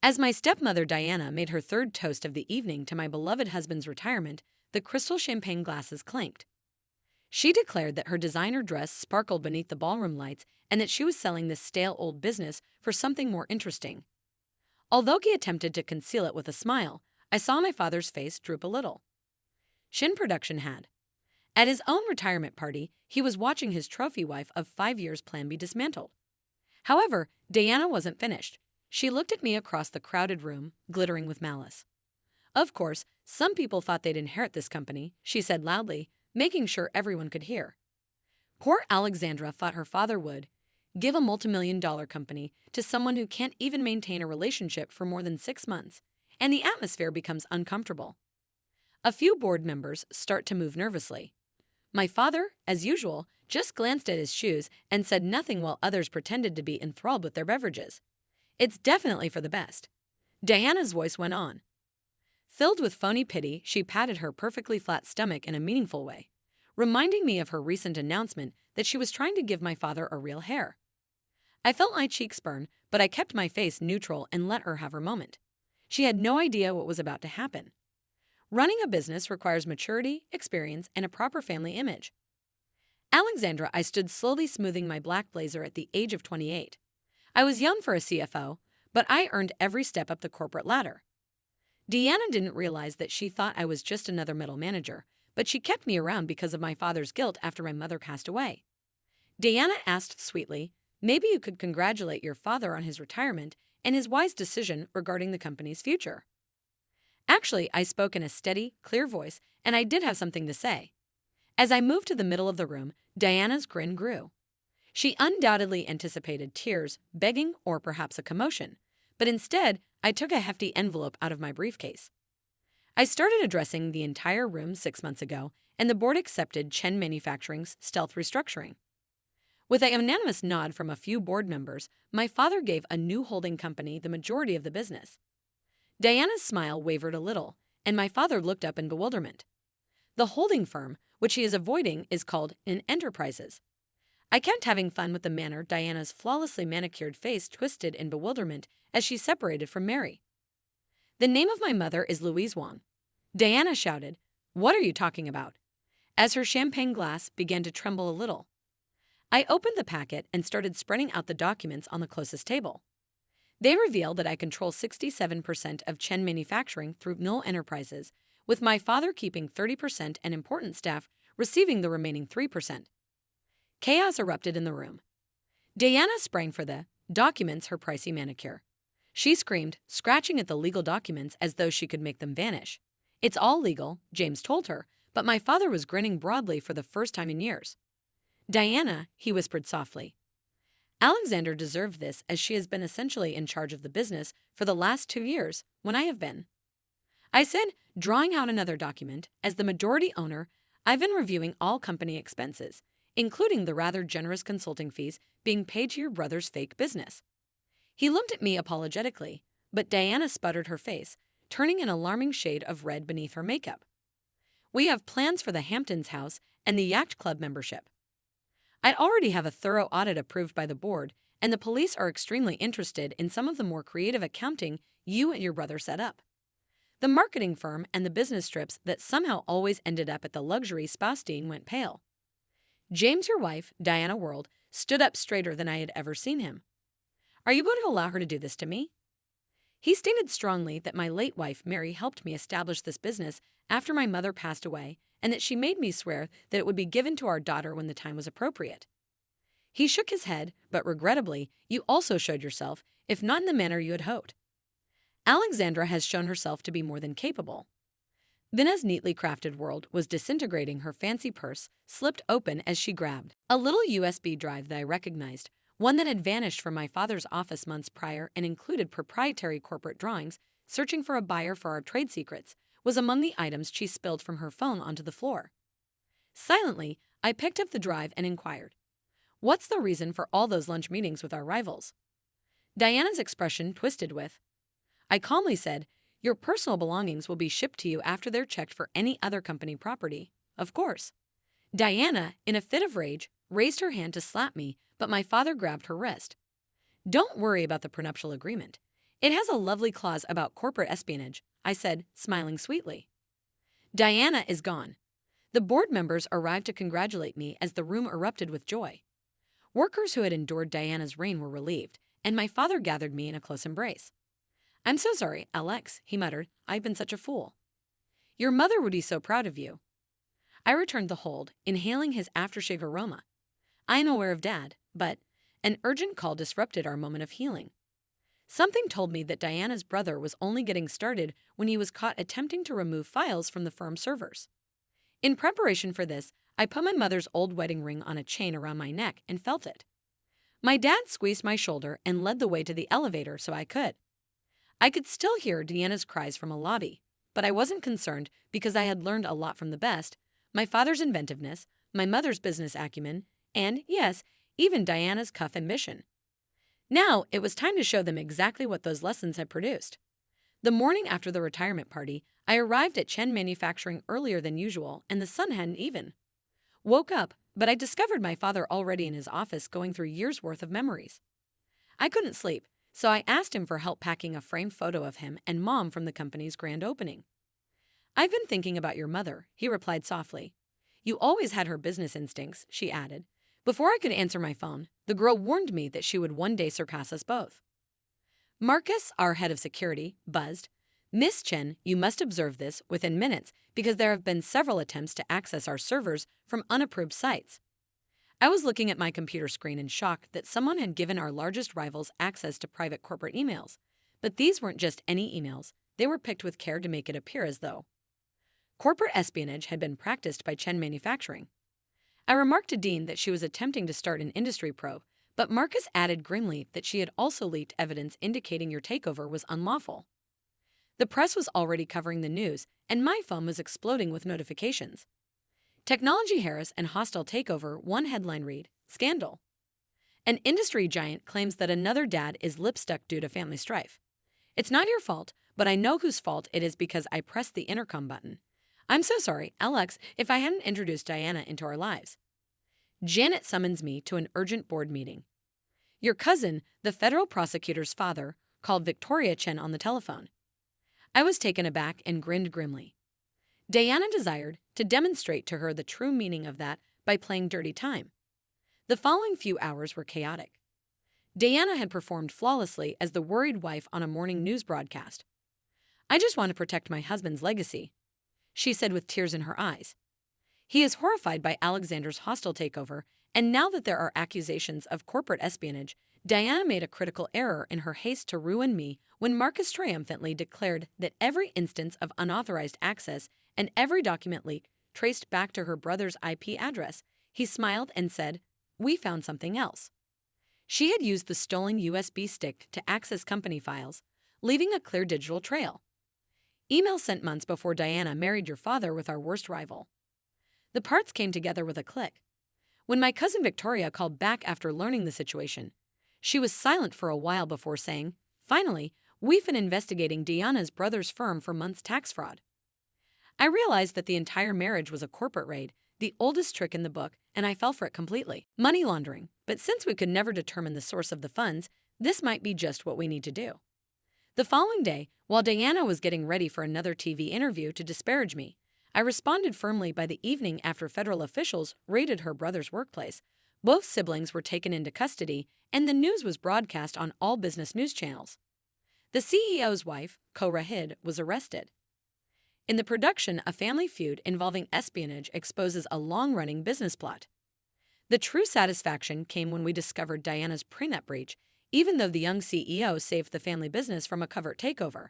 As my stepmother Diana made her third toast of the evening to my beloved husband's retirement, the crystal champagne glasses clinked. She declared that her designer dress sparkled beneath the ballroom lights and that she was selling this stale old business for something more interesting. Although he attempted to conceal it with a smile, I saw my father's face droop a little. Shin Production had. At his own retirement party, he was watching his trophy wife of 5 years plan be dismantled. However, Diana wasn't finished. She looked at me across the crowded room, glittering with malice. Of course, some people thought they'd inherit this company, she said loudly, making sure everyone could hear. Poor Alexandra thought her father would give a multimillion-dollar company to someone who can't even maintain a relationship for more than 6 months, and the atmosphere becomes uncomfortable. A few board members start to move nervously. My father, as usual, just glanced at his shoes and said nothing while others pretended to be enthralled with their beverages. It's definitely for the best. Diana's voice went on. Filled with phony pity, she patted her perfectly flat stomach in a meaningful way, reminding me of her recent announcement that she was trying to give my father a real hair. I felt my cheeks burn, but I kept my face neutral and let her have her moment. She had no idea what was about to happen. Running a business requires maturity, experience, and a proper family image. Alexandra, I stood slowly smoothing my black blazer at the age of 28. I was young for a CFO, but I earned every step up the corporate ladder. Deanna didn't realize that she thought I was just another middle manager, but she kept me around because of my father's guilt after my mother passed away. Diana asked sweetly, maybe you could congratulate your father on his retirement and his wise decision regarding the company's future. Actually, I spoke in a steady, clear voice, and I did have something to say. As I moved to the middle of the room, Diana's grin grew. She undoubtedly anticipated tears, begging, or perhaps a commotion, but instead, I took a hefty envelope out of my briefcase. I started addressing the entire room 6 months ago, and the board accepted Chen Manufacturing's stealth restructuring. With a unanimous nod from a few board members, my father gave a new holding company the majority of the business. Diana's smile wavered a little, and my father looked up in bewilderment. The holding firm, which he is avoiding, is called Enterprises. I kept having fun with the manner Diana's flawlessly manicured face twisted in bewilderment as she separated from Mary. The name of my mother is Louise Wang. Diana shouted, "What are you talking about?" as her champagne glass began to tremble a little. I opened the packet and started spreading out the documents on the closest table. They revealed that I control 67% of Chen Manufacturing through Knoll Enterprises, with my father keeping 30% and important staff receiving the remaining 3%. Chaos erupted in the room. Diana sprang for the documents, her pricey manicure. She screamed, scratching at the legal documents as though she could make them vanish. It's all legal, James told her, but my father was grinning broadly for the first time in years. Diana, he whispered softly. Alexander deserved this as she has been essentially in charge of the business for the last 2 years when I have been. I said, drawing out another document, as the majority owner, I've been reviewing all company expenses, including the rather generous consulting fees being paid to your brother's fake business. He looked at me apologetically, but Diana sputtered her face, turning an alarming shade of red beneath her makeup. We have plans for the Hamptons house and the yacht club membership. I already have a thorough audit approved by the board, and the police are extremely interested in some of the more creative accounting you and your brother set up. The marketing firm and the business trips that somehow always ended up at the luxury spa scene went pale. James, your wife, Diana World, stood up straighter than I had ever seen him. Are you going to allow her to do this to me? He stated strongly that my late wife, Mary, helped me establish this business after my mother passed away, and that she made me swear that it would be given to our daughter when the time was appropriate. He shook his head, but regrettably, you also showed yourself, if not in the manner you had hoped. Alexandra has shown herself to be more than capable. Vina's neatly crafted world was disintegrating. Her fancy purse slipped open as she grabbed a little USB drive that I recognized, one that had vanished from my father's office months prior and included proprietary corporate drawings. Searching for a buyer for our trade secrets was among the items she spilled from her phone onto the floor. Silently, I picked up the drive and inquired, "What's the reason for all those lunch meetings with our rivals?" Diana's expression twisted with, I calmly said, "Your personal belongings will be shipped to you after they're checked for any other company property, of course." Diana, in a fit of rage, raised her hand to slap me, but my father grabbed her wrist. "Don't worry about the prenuptial agreement. It has a lovely clause about corporate espionage, I said, smiling sweetly. Diana is gone. The board members arrived to congratulate me as the room erupted with joy. Workers who had endured Diana's reign were relieved, and my father gathered me in a close embrace. I'm so sorry, Alex, he muttered. I've been such a fool. Your mother would be so proud of you. I returned the hold, inhaling his aftershave aroma. I am aware of Dad, but an urgent call disrupted our moment of healing. Something told me that Diana's brother was only getting started when he was caught attempting to remove files from the firm's servers. In preparation for this, I put my mother's old wedding ring on a chain around my neck and felt it. My dad squeezed my shoulder and led the way to the elevator so I could. I could still hear Diana's cries from a lobby, but I wasn't concerned because I had learned a lot from the best, my father's inventiveness, my mother's business acumen, and, yes, even Diana's cuff ambition. Now it was time to show them exactly what those lessons had produced. The morning after the retirement party, I arrived at Chen Manufacturing earlier than usual, and the sun hadn't even woke up, but I discovered my father already in his office going through years' worth of memories. I couldn't sleep, so I asked him for help packing a framed photo of him and Mom from the company's grand opening. I've been thinking about your mother, he replied softly. You always had her business instincts, she added. Before I could answer my phone, the girl warned me that she would one day surpass us both. Marcus, our head of security, buzzed. Miss Chen, you must observe this within minutes because there have been several attempts to access our servers from unapproved sites. I was looking at my computer screen in shock that someone had given our largest rivals access to private corporate emails. But these weren't just any emails, they were picked with care to make it appear as though corporate espionage had been practiced by Chen Manufacturing. I remarked to Dean that she was attempting to start an industry probe, but Marcus added grimly that she had also leaked evidence indicating your takeover was unlawful. The press was already covering the news, and my phone was exploding with notifications. Technology Harris and Hostile Takeover, one headline read, Scandal. An industry giant claims that another dad is lip-stuck due to family strife. It's not your fault, but I know whose fault it is because I pressed the intercom button. I'm so sorry, Alex, if I hadn't introduced Diana into our lives. Janet summons me to an urgent board meeting. Your cousin, the federal prosecutor's father, called Victoria Chen on the telephone. I was taken aback and grinned grimly. Diana desired to demonstrate to her the true meaning of that by playing dirty time. The following few hours were chaotic. Diana had performed flawlessly as the worried wife on a morning news broadcast. I just want to protect my husband's legacy, she said with tears in her eyes. He is horrified by Alexander's hostile takeover, and now that there are accusations of corporate espionage, Diana made a critical error in her haste to ruin me when Marcus triumphantly declared that every instance of unauthorized access and every document leak traced back to her brother's IP address. He smiled and said, We found something else. She had used the stolen USB stick to access company files, leaving a clear digital trail. Email sent months before Diana married your father with our worst rival. The parts came together with a click. When my cousin Victoria called back after learning the situation, she was silent for a while before saying, Finally, we've been investigating Diana's brother's firm for months' tax fraud. I realized that the entire marriage was a corporate raid, the oldest trick in the book, and I fell for it completely. Money laundering. But since we could never determine the source of the funds, this might be just what we need to do. The following day, while Diana was getting ready for another TV interview to disparage me, I responded firmly by the evening after federal officials raided her brother's workplace. Both siblings were taken into custody, and the news was broadcast on all business news channels. The CEO's wife, Cora Hid, was arrested. In the production, a family feud involving espionage exposes a long-running business plot. The true satisfaction came when we discovered Diana's prenup breach, even though the young CEO saved the family business from a covert takeover.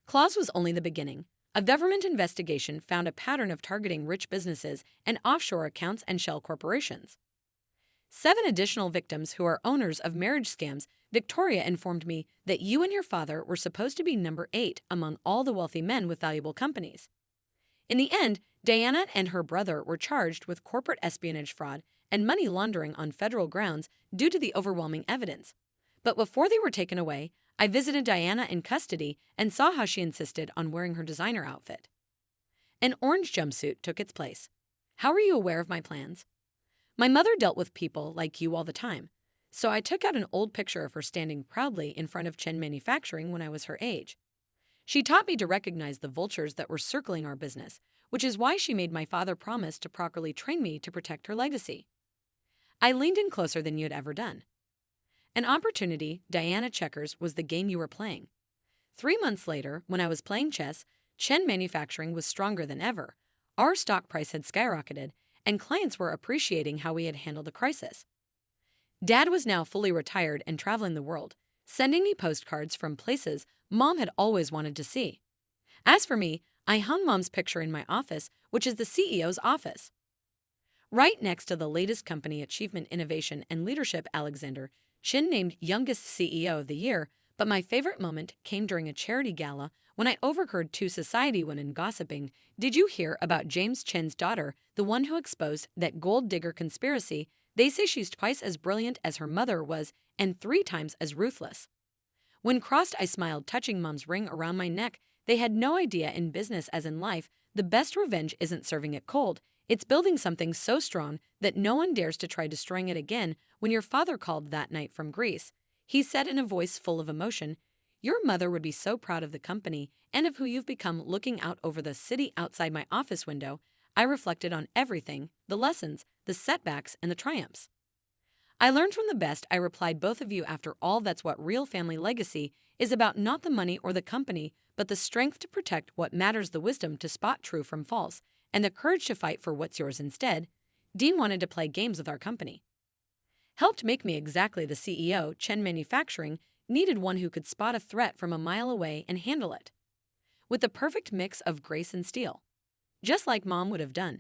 Claus was only the beginning. A government investigation found a pattern of targeting rich businesses and offshore accounts and shell corporations. 7 additional victims who are owners of marriage scams. Victoria informed me that you and your father were supposed to be number 8 among all the wealthy men with valuable companies. In the end, Diana and her brother were charged with corporate espionage fraud and money laundering on federal grounds due to the overwhelming evidence. But before they were taken away, I visited Diana in custody and saw how she insisted on wearing her designer outfit. An orange jumpsuit took its place. How are you aware of my plans? My mother dealt with people like you all the time, So I took out an old picture of her standing proudly in front of Chen Manufacturing when I was her age. She taught me to recognize the vultures that were circling our business, which is why she made my father promise to properly train me to protect her legacy. I leaned in closer than you had ever done. An opportunity, Diana Checkers, was the game you were playing. 3 months later, when I was playing chess, Chen Manufacturing was stronger than ever. Our stock price had skyrocketed, and clients were appreciating how we had handled the crisis. Dad was now fully retired and traveling the world, sending me postcards from places Mom had always wanted to see. As for me, I hung Mom's picture in my office, which is the CEO's office. Right next to the latest company achievement, innovation, and leadership, Alexander Chin named youngest CEO of the year, but my favorite moment came during a charity gala when I overheard two society women gossiping. Did you hear about James Chin's daughter, the one who exposed that gold digger conspiracy? They say she's twice as brilliant as her mother was and 3 times as ruthless. When crossed, I smiled, touching Mom's ring around my neck. They had no idea in business as in life, the best revenge isn't serving it cold. It's building something so strong that no one dares to try destroying it again. When your father called that night from Greece, he said in a voice full of emotion, "Your mother would be so proud of the company and of who you've become." Looking out over the city outside my office window, I reflected on everything, the lessons, the setbacks, and the triumphs. I learned from the best, I replied, both of you. After all, that's what real family legacy is about, not the money or the company, but the strength to protect what matters, the wisdom to spot true from false, and the courage to fight for what's yours instead. Dean wanted to play games with our company. Helped make me exactly the CEO. Chen Manufacturing needed one who could spot a threat from a mile away and handle it with the perfect mix of grace and steel, just like Mom would have done.